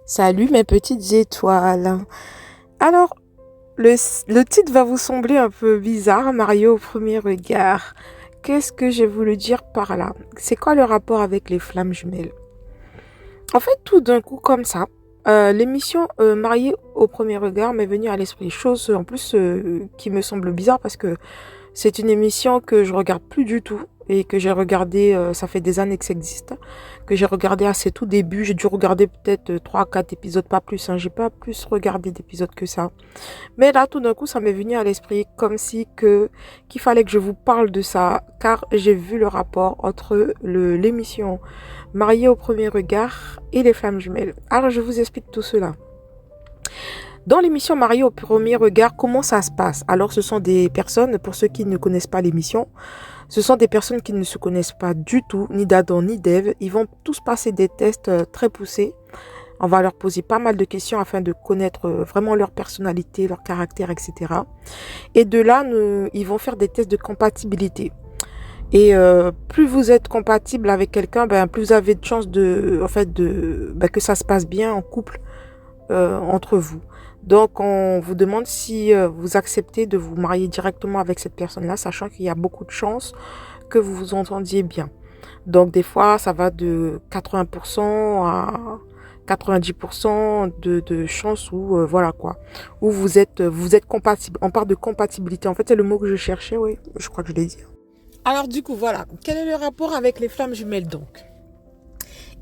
Salut mes petites étoiles. Alors, le titre va vous sembler un peu bizarre, Mario au premier regard. Qu'est-ce que j'ai voulu dire par là? C'est quoi le rapport avec les flammes jumelles? En fait, tout d'un coup, comme ça, l'émission Mariée au premier regard m'est venue à l'esprit. Chose en plus qui me semble bizarre parce que c'est une émission que je regarde plus du tout et que j'ai regardé, ça fait des années que ça existe, que j'ai regardé à ses tout débuts. J'ai dû regarder peut-être 3 4 épisodes, pas plus, hein. J'ai pas plus regardé d'épisodes que ça. Mais là, tout d'un coup, ça m'est venu à l'esprit comme si qu'il fallait que je vous parle de ça, car j'ai vu le rapport entre l'émission Mariée au premier regard et les flammes jumelles. Alors, je vous explique tout cela. Dans l'émission Mariée au premier regard, comment ça se passe? Alors, ce sont des personnes, pour ceux qui ne connaissent pas l'émission, ce sont des personnes qui ne se connaissent pas du tout, ni d'Adam ni d'Ève. Ils vont tous passer des tests très poussés. On va leur poser pas mal de questions afin de connaître vraiment leur personnalité, leur caractère, etc. Et de là, ils vont faire des tests de compatibilité. Et plus vous êtes compatible avec quelqu'un, ben, plus vous avez de chances que ça se passe bien en couple entre vous. Donc, on vous demande si vous acceptez de vous marier directement avec cette personne-là, sachant qu'il y a beaucoup de chances que vous vous entendiez bien. Donc, des fois, ça va de 80% à 90% de chances où, voilà quoi, où vous êtes compatible. On parle de compatibilité. En fait, c'est le mot que je cherchais, oui, je crois que je l'ai dit. Alors, du coup, voilà. Quel est le rapport avec les flammes jumelles, donc?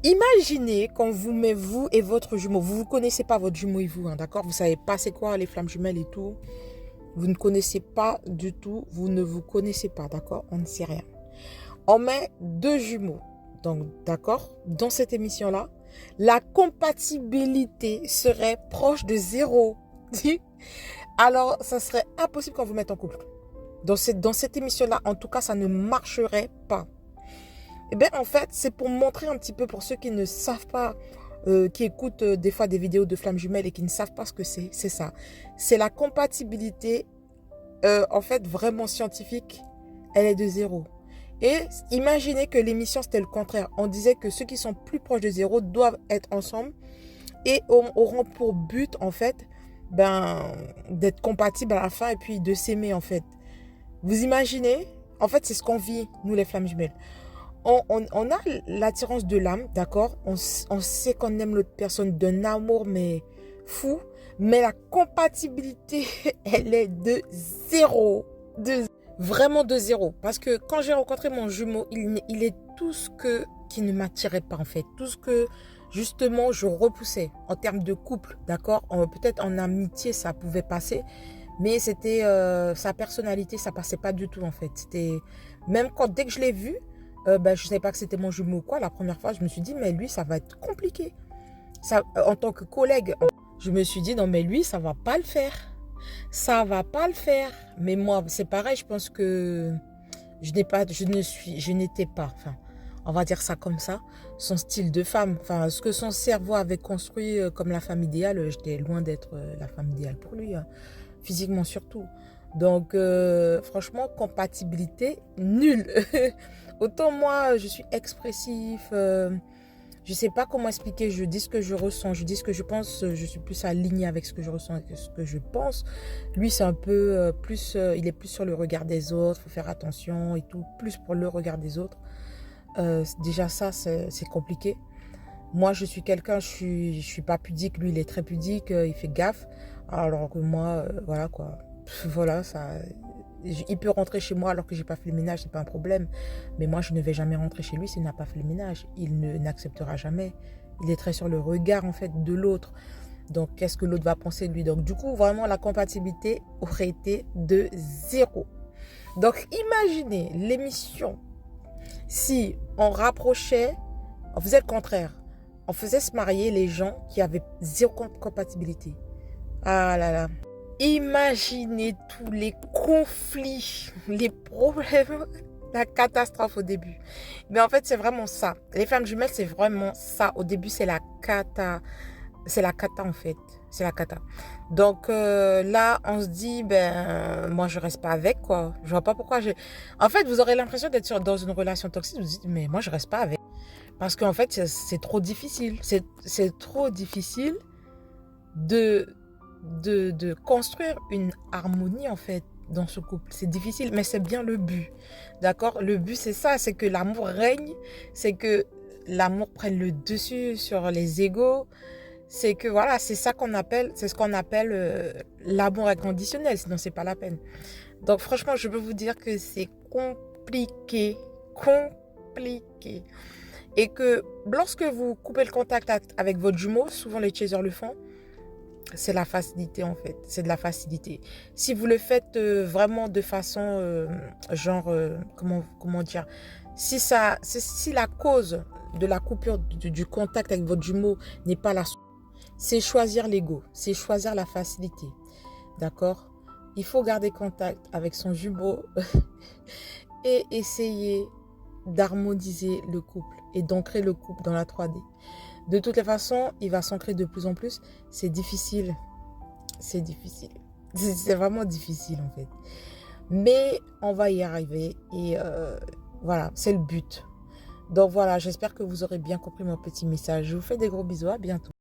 Imaginez quand vous met vous et votre jumeau. Vous ne connaissez pas votre jumeau et vous, hein, d'accord? Vous savez pas c'est quoi les flammes jumelles et tout. Vous ne connaissez pas du tout. Vous ne vous connaissez pas, d'accord? On ne sait rien. On met deux jumeaux. Donc, d'accord? Dans cette émission-là, la compatibilité serait proche de zéro. Alors, ça serait impossible qu'on vous mette en couple. Dans cette émission-là, en tout cas, ça ne marcherait pas. Eh bien, en fait, c'est pour montrer un petit peu pour ceux qui ne savent pas, qui écoutent des fois des vidéos de flammes jumelles et qui ne savent pas ce que c'est ça. C'est la compatibilité, en fait, vraiment scientifique, elle est de zéro. Et imaginez que l'émission, c'était le contraire. On disait que ceux qui sont plus proches de zéro doivent être ensemble et auront pour but, en fait, d'être compatibles à la fin et puis de s'aimer, en fait. Vous imaginez? En fait, c'est ce qu'on vit, nous, les flammes jumelles. On a l'attirance de l'âme, d'accord? On sait qu'on aime l'autre personne d'un amour, mais fou. Mais la compatibilité, elle est de zéro. Vraiment de zéro. Parce que quand j'ai rencontré mon jumeau, il est tout ce qui ne m'attirait pas, en fait. Tout ce que, justement, je repoussais en termes de couple, d'accord? Peut-être en amitié, ça pouvait passer. Mais c'était sa personnalité, ça passait pas du tout, en fait. C'était même dès que je l'ai vu, je ne savais pas que c'était mon jumeau ou quoi. La première fois, je me suis dit, mais lui, ça va être compliqué. Ça, en tant que collègue, je me suis dit, non, mais lui, ça va pas le faire. Ça va pas le faire. Mais moi, c'est pareil, je pense que je n'étais pas, enfin, on va dire ça comme ça, son style de femme. Enfin, ce que son cerveau avait construit comme la femme idéale, j'étais loin d'être la femme idéale pour lui, hein, physiquement surtout. Donc, franchement, compatibilité nulle. Autant moi, je suis expressif, je sais pas comment expliquer, je dis ce que je ressens, je dis ce que je pense, je suis plus alignée avec ce que je ressens et ce que je pense. Lui, c'est un peu il est plus sur le regard des autres, faut faire attention et tout, plus pour le regard des autres. Déjà ça, c'est compliqué. Moi, je suis quelqu'un, je suis pas pudique, lui, il est très pudique, il fait gaffe. Alors que moi, voilà quoi. Voilà, ça, il peut rentrer chez moi alors que j'ai pas fait le ménage, c'est pas un problème. Mais moi, je ne vais jamais rentrer chez lui s'il n'a pas fait le ménage. N'acceptera jamais. Il est très sur le regard en fait de l'autre. Donc, qu'est-ce que l'autre va penser de lui? Donc, du coup, vraiment, la compatibilité aurait été de zéro. Donc, imaginez l'émission si on rapprochait, on faisait le contraire. On faisait se marier les gens qui avaient zéro compatibilité. Ah là là. Imaginez tous les conflits, les problèmes, la catastrophe au début. Mais en fait, c'est vraiment ça. Les femmes jumelles, c'est vraiment ça. Au début, c'est la cata. C'est la cata, en fait. C'est la cata. Donc là, on se dit, moi, je reste pas avec, quoi. Je vois pas pourquoi En fait, vous aurez l'impression d'être dans une relation toxique. Vous vous dites, mais moi, je reste pas avec. Parce qu'en fait, c'est trop difficile. C'est trop difficile de, de construire une harmonie, en fait, dans ce couple. C'est difficile, mais c'est bien le but. D'accord? Le but, c'est ça, c'est que l'amour règne, c'est que l'amour prenne le dessus sur les égos. C'est que voilà, c'est ça qu'on appelle, c'est ce qu'on appelle l'amour inconditionnel, sinon c'est pas la peine. Donc franchement, je peux vous dire que c'est compliqué, compliqué. Et que lorsque vous coupez le contact avec votre jumeau, souvent les chasers le font, c'est la facilité en fait, c'est de la facilité. Si vous le faites vraiment de façon comment dire, si la cause de la coupure du contact avec votre jumeau n'est pas la, c'est choisir l'ego, c'est choisir la facilité, d'accord? Il faut garder contact avec son jumeau et essayer d'harmoniser le couple et d'ancrer le couple dans la 3D. De toutes les façons, il va s'ancrer de plus en plus. C'est difficile. C'est difficile. C'est vraiment difficile en fait. Mais on va y arriver et voilà, c'est le but. Donc voilà, j'espère que vous aurez bien compris mon petit message. Je vous fais des gros bisous, à bientôt.